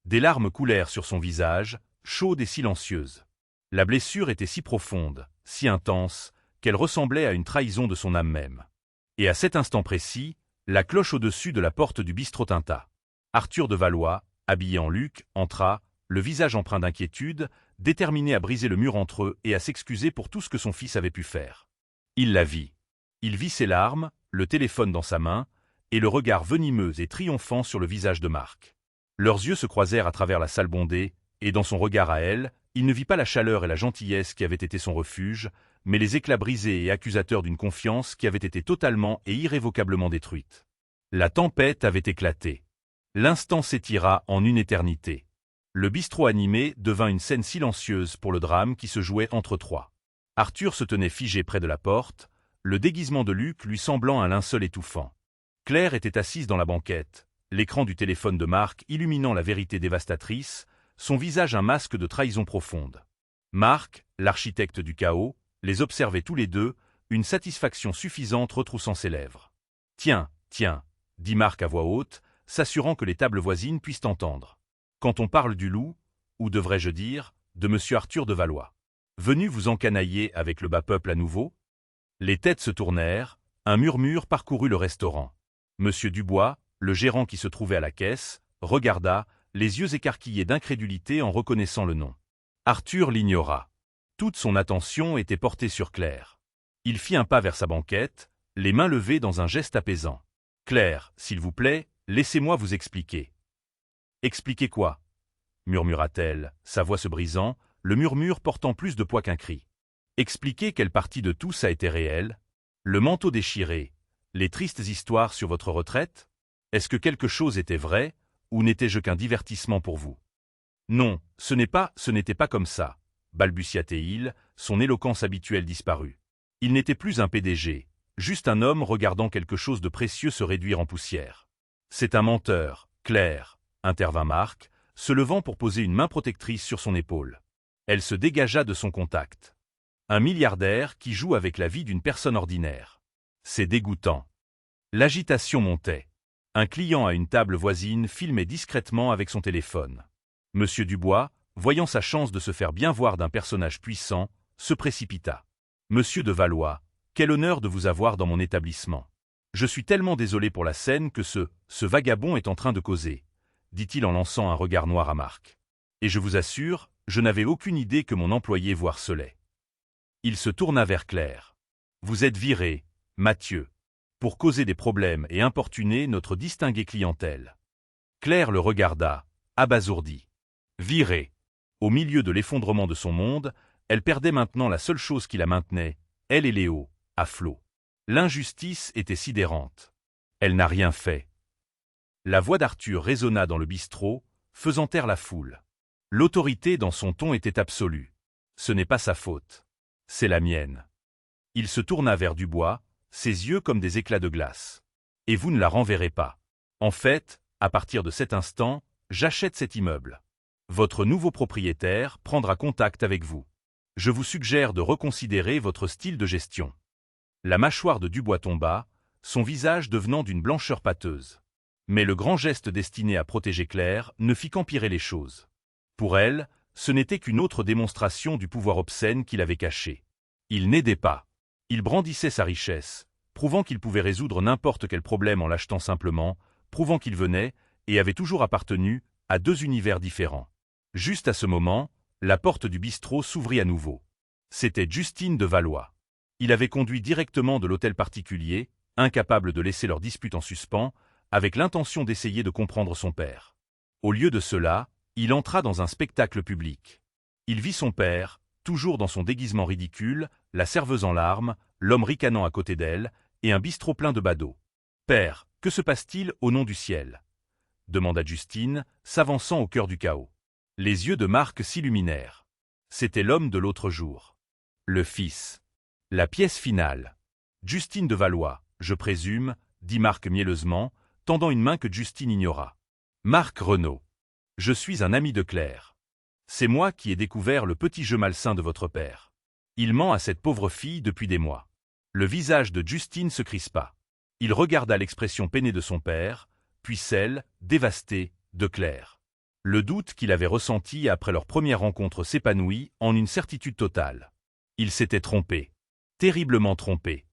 Des larmes coulèrent sur son visage, chaudes et silencieuses. La blessure était si profonde, si intense, qu'elle ressemblait à une trahison de son âme même. Et à cet instant précis, la cloche au-dessus de la porte du bistrot tinta. Arthur de Valois, habillé en Luc, entra, le visage empreint d'inquiétude, déterminé à briser le mur entre eux et à s'excuser pour tout ce que son fils avait pu faire. Il la vit. Il vit ses larmes, le téléphone dans sa main, et le regard venimeux et triomphant sur le visage de Marc. Leurs yeux se croisèrent à travers la salle bondée, et dans son regard à elle, il ne vit pas la chaleur et la gentillesse qui avaient été son refuge, mais les éclats brisés et accusateurs d'une confiance qui avait été totalement et irrévocablement détruite. La tempête avait éclaté. L'instant s'étira en une éternité. Le bistrot animé devint une scène silencieuse pour le drame qui se jouait entre trois. Arthur se tenait figé près de la porte, le déguisement de Luc lui semblant un linceul étouffant. Claire était assise dans la banquette, l'écran du téléphone de Marc illuminant la vérité dévastatrice, son visage un masque de trahison profonde. Marc, l'architecte du chaos, les observait tous les deux, une satisfaction suffisante retroussant ses lèvres. « Tiens, tiens », dit Marc à voix haute, s'assurant que les tables voisines puissent entendre. « Quand on parle du loup, ou devrais-je dire, de monsieur Arthur de Valois. Venu vous encanailler avec le bas peuple à nouveau ?» Les têtes se tournèrent, un murmure parcourut le restaurant. Monsieur Dubois, le gérant qui se trouvait à la caisse, regarda, les yeux écarquillés d'incrédulité en reconnaissant le nom. Arthur l'ignora. Toute son attention était portée sur Claire. Il fit un pas vers sa banquette, les mains levées dans un geste apaisant. « Claire, s'il vous plaît, laissez-moi vous expliquer. »« Expliquer quoi ?» murmura-t-elle, sa voix se brisant, le murmure portant plus de poids qu'un cri. « Expliquer quelle partie de tout ça était réelle? Le manteau déchiré, les tristes histoires sur votre retraite? Est-ce que quelque chose était vrai, ou n'étais-je qu'un divertissement pour vous? » « Non, ce n'était pas comme ça, » balbutia-t-il, son éloquence habituelle disparut. Il n'était plus un PDG, juste un homme regardant quelque chose de précieux se réduire en poussière. « C'est un menteur, Claire, » intervint Marc, se levant pour poser une main protectrice sur son épaule. Elle se dégagea de son contact. Un milliardaire qui joue avec la vie d'une personne ordinaire. C'est dégoûtant. L'agitation montait. Un client à une table voisine filmait discrètement avec son téléphone. Monsieur Dubois, voyant sa chance de se faire bien voir d'un personnage puissant, se précipita. « Monsieur de Valois, quel honneur de vous avoir dans mon établissement. Je suis tellement désolé pour la scène que ce vagabond est en train de causer, » dit-il en lançant un regard noir à Marc. « Et je vous assure, je n'avais aucune idée que mon employé vous harcelait. » Il se tourna vers Claire. « Vous êtes viré, Mathieu, pour causer des problèmes et importuner notre distinguée clientèle. » Claire le regarda, abasourdie. Virée. Au milieu de l'effondrement de son monde, elle perdait maintenant la seule chose qui la maintenait, elle et Léo, à flot. L'injustice était sidérante. Elle n'a rien fait. La voix d'Arthur résonna dans le bistrot, faisant taire la foule. L'autorité dans son ton était absolue. Ce n'est pas sa faute. C'est la mienne. Il se tourna vers Dubois, ses yeux comme des éclats de glace. Et vous ne la renverrez pas. En fait, à partir de cet instant, j'achète cet immeuble. Votre nouveau propriétaire prendra contact avec vous. Je vous suggère de reconsidérer votre style de gestion. La mâchoire de Dubois tomba, son visage devenant d'une blancheur pâteuse. Mais le grand geste destiné à protéger Claire ne fit qu'empirer les choses. Pour elle, ce n'était qu'une autre démonstration du pouvoir obscène qu'il avait caché. Il n'aidait pas. Il brandissait sa richesse, prouvant qu'il pouvait résoudre n'importe quel problème en l'achetant simplement, prouvant qu'il venait, et avait toujours appartenu, à deux univers différents. Juste à ce moment, la porte du bistrot s'ouvrit à nouveau. C'était Justine de Valois. Il avait conduit directement de l'hôtel particulier, incapable de laisser leur dispute en suspens, avec l'intention d'essayer de comprendre son père. Au lieu de cela, il entra dans un spectacle public. Il vit son père, toujours dans son déguisement ridicule, la serveuse en larmes, l'homme ricanant à côté d'elle, et un bistrot plein de badauds. « Père, que se passe-t-il au nom du ciel » demanda Justine, s'avançant au cœur du chaos. Les yeux de Marc s'illuminèrent. C'était l'homme de l'autre jour. Le fils. La pièce finale. Justine de Valois, je présume, dit Marc mielleusement, tendant une main que Justine ignora. Marc Renaud. Je suis un ami de Claire. C'est moi qui ai découvert le petit jeu malsain de votre père. Il ment à cette pauvre fille depuis des mois. Le visage de Justine se crispa. Il regarda l'expression peinée de son père, puis celle, dévastée, de Claire. Le doute qu'il avait ressenti après leur première rencontre s'épanouit en une certitude totale. Il s'était trompé. Terriblement trompé.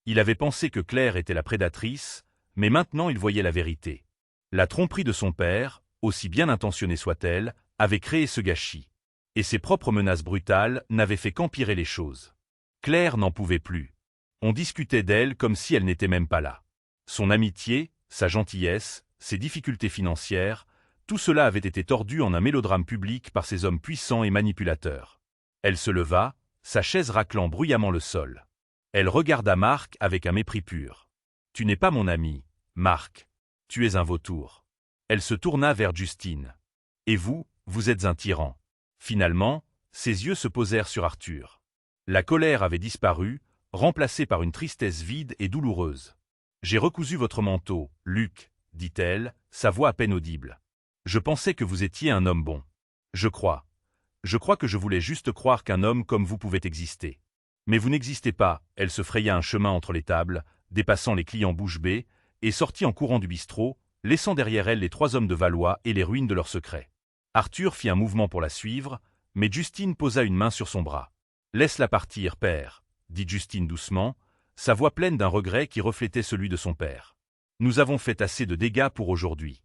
Il avait pensé que Claire était la prédatrice, mais maintenant il voyait la vérité. La tromperie de son père, aussi bien intentionnée soit-elle, avait créé ce gâchis. Et ses propres menaces brutales n'avaient fait qu'empirer les choses. Claire n'en pouvait plus. On discutait d'elle comme si elle n'était même pas là. Son amitié, sa gentillesse, ses difficultés financières, tout cela avait été tordu en un mélodrame public par ces hommes puissants et manipulateurs. Elle se leva, sa chaise raclant bruyamment le sol. Elle regarda Marc avec un mépris pur. « Tu n'es pas mon ami, Marc. Tu es un vautour. » Elle se tourna vers Justine. « Et vous, vous êtes un tyran. » Finalement, ses yeux se posèrent sur Arthur. La colère avait disparu, remplacée par une tristesse vide et douloureuse. « J'ai recousu votre manteau, Luc, » dit-elle, sa voix à peine audible. « Je pensais que vous étiez un homme bon. Je crois que je voulais juste croire qu'un homme comme vous pouvait exister. Mais vous n'existez pas. » Elle se fraya un chemin entre les tables, dépassant les clients bouche bée, et sortit en courant du bistrot, laissant derrière elle les trois hommes de Valois et les ruines de leur secret. Arthur fit un mouvement pour la suivre, mais Justine posa une main sur son bras. « Laisse-la partir, père, » dit Justine doucement, sa voix pleine d'un regret qui reflétait celui de son père. « Nous avons fait assez de dégâts pour aujourd'hui. »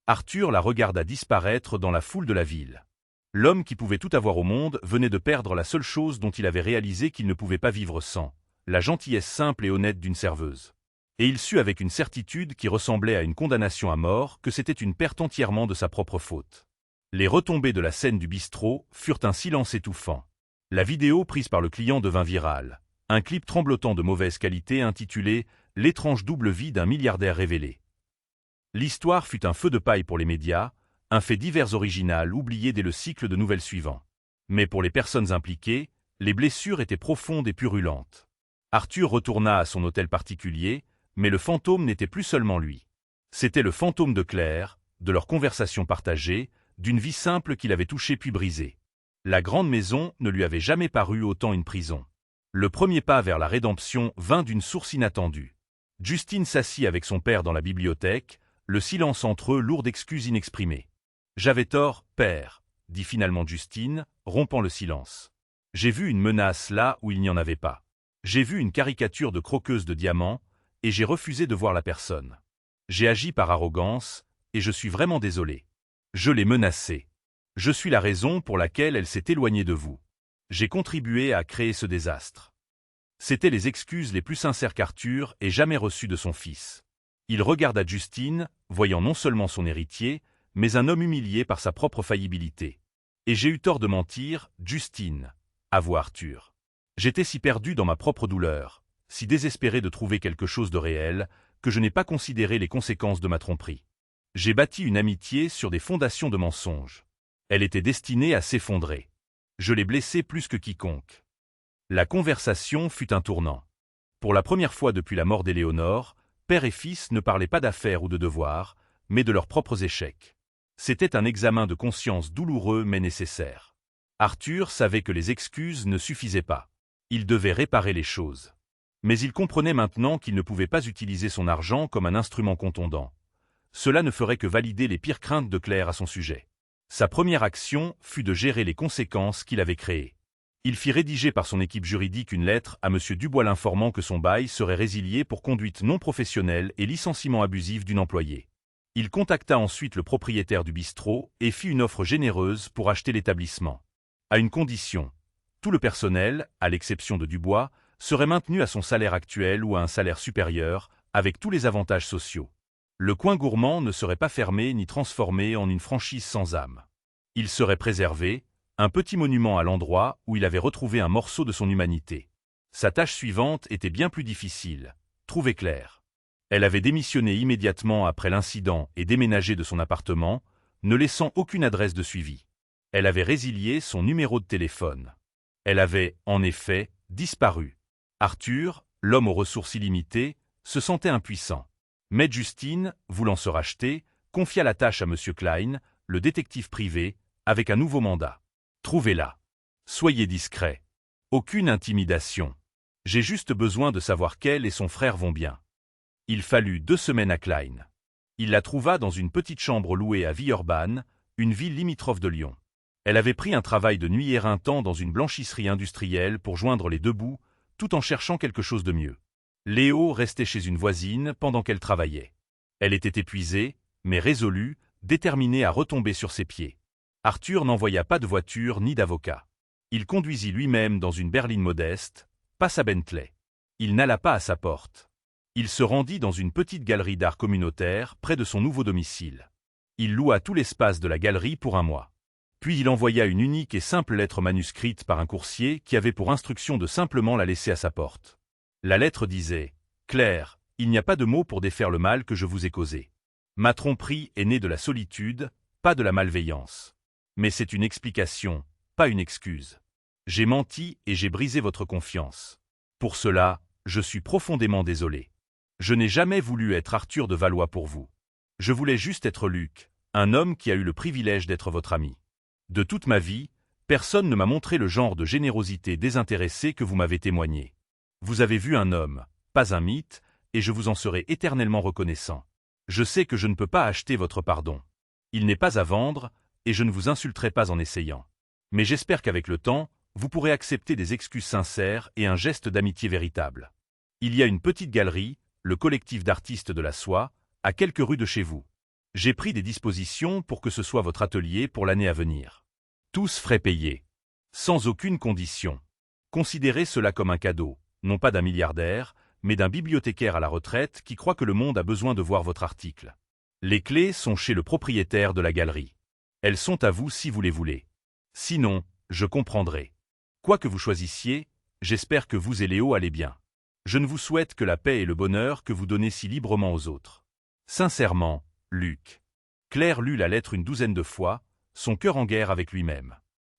Arthur la regarda disparaître dans la foule de la ville. L'homme qui pouvait tout avoir au monde venait de perdre la seule chose dont il avait réalisé qu'il ne pouvait pas vivre sans, la gentillesse simple et honnête d'une serveuse. Et il sut avec une certitude qui ressemblait à une condamnation à mort que c'était une perte entièrement de sa propre faute. Les retombées de la scène du bistrot furent un silence étouffant. La vidéo prise par le client devint virale. Un clip tremblotant de mauvaise qualité intitulé « L'étrange double vie d'un milliardaire révélé ». L'histoire fut un feu de paille pour les médias, un fait divers original oublié dès le cycle de nouvelles suivant. Mais pour les personnes impliquées, les blessures étaient profondes et purulentes. Arthur retourna à son hôtel particulier, mais le fantôme n'était plus seulement lui. C'était le fantôme de Claire, de leur conversation partagée, d'une vie simple qu'il avait touchée puis brisée. La grande maison ne lui avait jamais paru autant une prison. Le premier pas vers la rédemption vint d'une source inattendue. Justine s'assit avec son père dans la bibliothèque, le silence entre eux lourd d'excuses inexprimées. « J'avais tort, père, » dit finalement Justine, rompant le silence. « J'ai vu une menace là où il n'y en avait pas. J'ai vu une caricature de croqueuse de diamants, et j'ai refusé de voir la personne. J'ai agi par arrogance, et je suis vraiment désolé. Je l'ai menacée. Je suis la raison pour laquelle elle s'est éloignée de vous. J'ai contribué à créer ce désastre. » C'étaient les excuses les plus sincères qu'Arthur ait jamais reçues de son fils. Il regarda Justine, voyant non seulement son héritier, mais un homme humilié par sa propre faillibilité. « Et j'ai eu tort de mentir, Justine, » avoua Arthur. « J'étais si perdu dans ma propre douleur, si désespéré de trouver quelque chose de réel, que je n'ai pas considéré les conséquences de ma tromperie. J'ai bâti une amitié sur des fondations de mensonges. Elle était destinée à s'effondrer. Je l'ai blessé plus que quiconque. » La conversation fut un tournant. Pour la première fois depuis la mort d'Éléonore, père et fils ne parlaient pas d'affaires ou de devoirs, mais de leurs propres échecs. C'était un examen de conscience douloureux mais nécessaire. Arthur savait que les excuses ne suffisaient pas. Il devait réparer les choses. Mais il comprenait maintenant qu'il ne pouvait pas utiliser son argent comme un instrument contondant. Cela ne ferait que valider les pires craintes de Claire à son sujet. Sa première action fut de gérer les conséquences qu'il avait créées. Il fit rédiger par son équipe juridique une lettre à M. Dubois l'informant que son bail serait résilié pour conduite non professionnelle et licenciement abusif d'une employée. Il contacta ensuite le propriétaire du bistrot et fit une offre généreuse pour acheter l'établissement. À une condition, tout le personnel, à l'exception de Dubois, serait maintenu à son salaire actuel ou à un salaire supérieur, avec tous les avantages sociaux. Le coin gourmand ne serait pas fermé ni transformé en une franchise sans âme. Il serait préservé, un petit monument à l'endroit où il avait retrouvé un morceau de son humanité. Sa tâche suivante était bien plus difficile, trouver Claire. Elle avait démissionné immédiatement après l'incident et déménagé de son appartement, ne laissant aucune adresse de suivi. Elle avait résilié son numéro de téléphone. Elle avait, en effet, disparu. Arthur, l'homme aux ressources illimitées, se sentait impuissant. Mais Justine, voulant se racheter, confia la tâche à M. Klein, le détective privé, avec un nouveau mandat. Trouvez-la. Soyez discret. Aucune intimidation. J'ai juste besoin de savoir qu'elle et son frère vont bien. Il fallut 2 semaines à Klein. Il la trouva dans une petite chambre louée à Villeurbanne, une ville limitrophe de Lyon. Elle avait pris un travail de nuit éreintant dans une blanchisserie industrielle pour joindre les deux bouts, tout en cherchant quelque chose de mieux. Léo restait chez une voisine pendant qu'elle travaillait. Elle était épuisée, mais résolue, déterminée à retomber sur ses pieds. Arthur n'envoya pas de voiture ni d'avocat. Il conduisit lui-même dans une berline modeste, pas sa Bentley. Il n'alla pas à sa porte. Il se rendit dans une petite galerie d'art communautaire près de son nouveau domicile. Il loua tout l'espace de la galerie pour 1 mois. Puis il envoya une unique et simple lettre manuscrite par un coursier qui avait pour instruction de simplement la laisser à sa porte. La lettre disait « Claire, il n'y a pas de mots pour défaire le mal que je vous ai causé. Ma tromperie est née de la solitude, pas de la malveillance. Mais c'est une explication, pas une excuse. J'ai menti et j'ai brisé votre confiance. Pour cela, je suis profondément désolé. Je n'ai jamais voulu être Arthur de Valois pour vous. Je voulais juste être Luc, un homme qui a eu le privilège d'être votre ami. De toute ma vie, personne ne m'a montré le genre de générosité désintéressée que vous m'avez témoigné. Vous avez vu un homme, pas un mythe, et je vous en serai éternellement reconnaissant. Je sais que je ne peux pas acheter votre pardon. Il n'est pas à vendre, et je ne vous insulterai pas en essayant. Mais j'espère qu'avec le temps, vous pourrez accepter des excuses sincères et un geste d'amitié véritable. Il y a une petite galerie, le collectif d'artistes de la soie, à quelques rues de chez vous. J'ai pris des dispositions pour que ce soit votre atelier pour l'année à venir. Tous frais payés. Sans aucune condition. Considérez cela comme un cadeau, non pas d'un milliardaire, mais d'un bibliothécaire à la retraite qui croit que le monde a besoin de voir votre article. Les clés sont chez le propriétaire de la galerie. Elles sont à vous si vous les voulez. Sinon, je comprendrai. Quoi que vous choisissiez, j'espère que vous et Léo allez bien. Je ne vous souhaite que la paix et le bonheur que vous donnez si librement aux autres. Sincèrement, Luc. Claire lut la lettre une 12aine de fois, son cœur en guerre avec lui-même.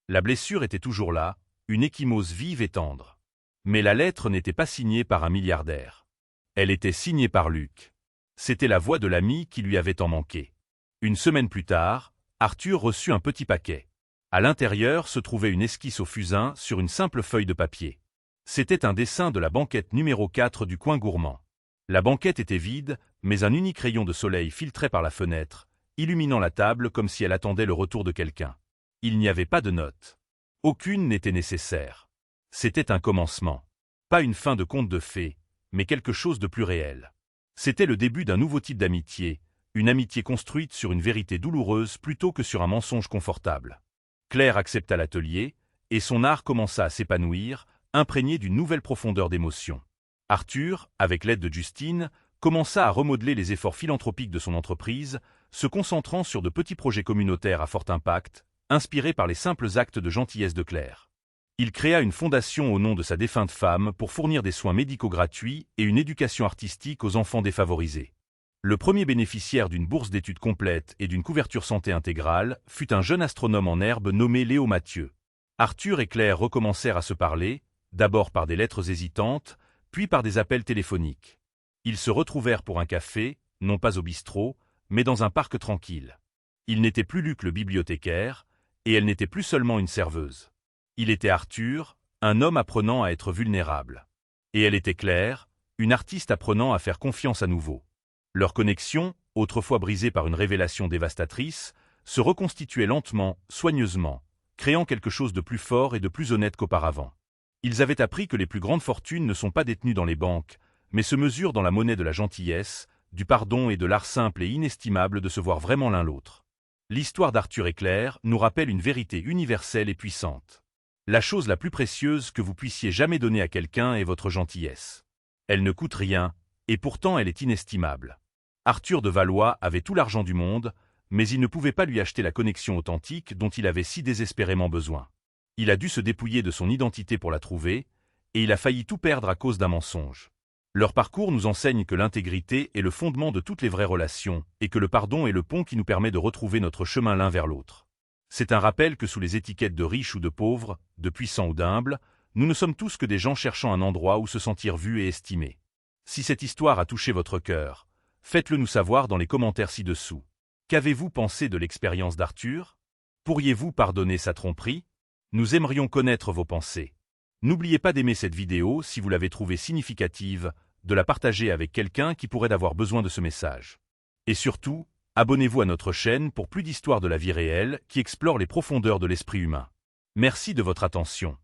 La blessure était toujours là, une ecchymose vive et tendre. Mais la lettre n'était pas signée par un milliardaire. Elle était signée par Luc. C'était la voix de l'ami qui lui avait tant manqué. Une semaine plus tard, Arthur reçut un petit paquet. À l'intérieur se trouvait une esquisse au fusain sur une simple feuille de papier. C'était un dessin de la banquette numéro 4 du coin gourmand. La banquette était vide, mais un unique rayon de soleil filtrait par la fenêtre, illuminant la table comme si elle attendait le retour de quelqu'un. Il n'y avait pas de note. Aucune n'était nécessaire. C'était un commencement. Pas une fin de conte de fées, mais quelque chose de plus réel. C'était le début d'un nouveau type d'amitié, une amitié construite sur une vérité douloureuse plutôt que sur un mensonge confortable. Claire accepta l'atelier, et son art commença à s'épanouir, imprégné d'une nouvelle profondeur d'émotion. Arthur, avec l'aide de Justine, commença à remodeler les efforts philanthropiques de son entreprise, se concentrant sur de petits projets communautaires à fort impact, inspirés par les simples actes de gentillesse de Claire. Il créa une fondation au nom de sa défunte femme pour fournir des soins médicaux gratuits et une éducation artistique aux enfants défavorisés. Le premier bénéficiaire d'une bourse d'études complète et d'une couverture santé intégrale fut un jeune astronome en herbe nommé Léo Mathieu. Arthur et Claire recommencèrent à se parler, d'abord par des lettres hésitantes, puis par des appels téléphoniques. Ils se retrouvèrent pour un café, non pas au bistrot, mais dans un parc tranquille. Il n'était plus Luc le bibliothécaire, et elle n'était plus seulement une serveuse. Il était Arthur, un homme apprenant à être vulnérable. Et elle était Claire, une artiste apprenant à faire confiance à nouveau. Leur connexion, autrefois brisée par une révélation dévastatrice, se reconstituait lentement, soigneusement, créant quelque chose de plus fort et de plus honnête qu'auparavant. Ils avaient appris que les plus grandes fortunes ne sont pas détenues dans les banques, mais se mesurent dans la monnaie de la gentillesse, du pardon et de l'art simple et inestimable de se voir vraiment l'un l'autre. L'histoire d'Arthur et Claire nous rappelle une vérité universelle et puissante. La chose la plus précieuse que vous puissiez jamais donner à quelqu'un est votre gentillesse. Elle ne coûte rien, et pourtant elle est inestimable. Arthur de Valois avait tout l'argent du monde, mais il ne pouvait pas lui acheter la connexion authentique dont il avait si désespérément besoin. Il a dû se dépouiller de son identité pour la trouver, et il a failli tout perdre à cause d'un mensonge. Leur parcours nous enseigne que l'intégrité est le fondement de toutes les vraies relations, et que le pardon est le pont qui nous permet de retrouver notre chemin l'un vers l'autre. C'est un rappel que sous les étiquettes de riches ou de pauvres, de puissants ou d'humbles, nous ne sommes tous que des gens cherchant un endroit où se sentir vus et estimés. Si cette histoire a touché votre cœur, faites-le nous savoir dans les commentaires ci-dessous. Qu'avez-vous pensé de l'expérience d'Arthur? Pourriez-vous pardonner sa tromperie? Nous aimerions connaître vos pensées. N'oubliez pas d'aimer cette vidéo si vous l'avez trouvée significative, de la partager avec quelqu'un qui pourrait avoir besoin de ce message. Et surtout, abonnez-vous à notre chaîne pour plus d'histoires de la vie réelle qui explorent les profondeurs de l'esprit humain. Merci de votre attention.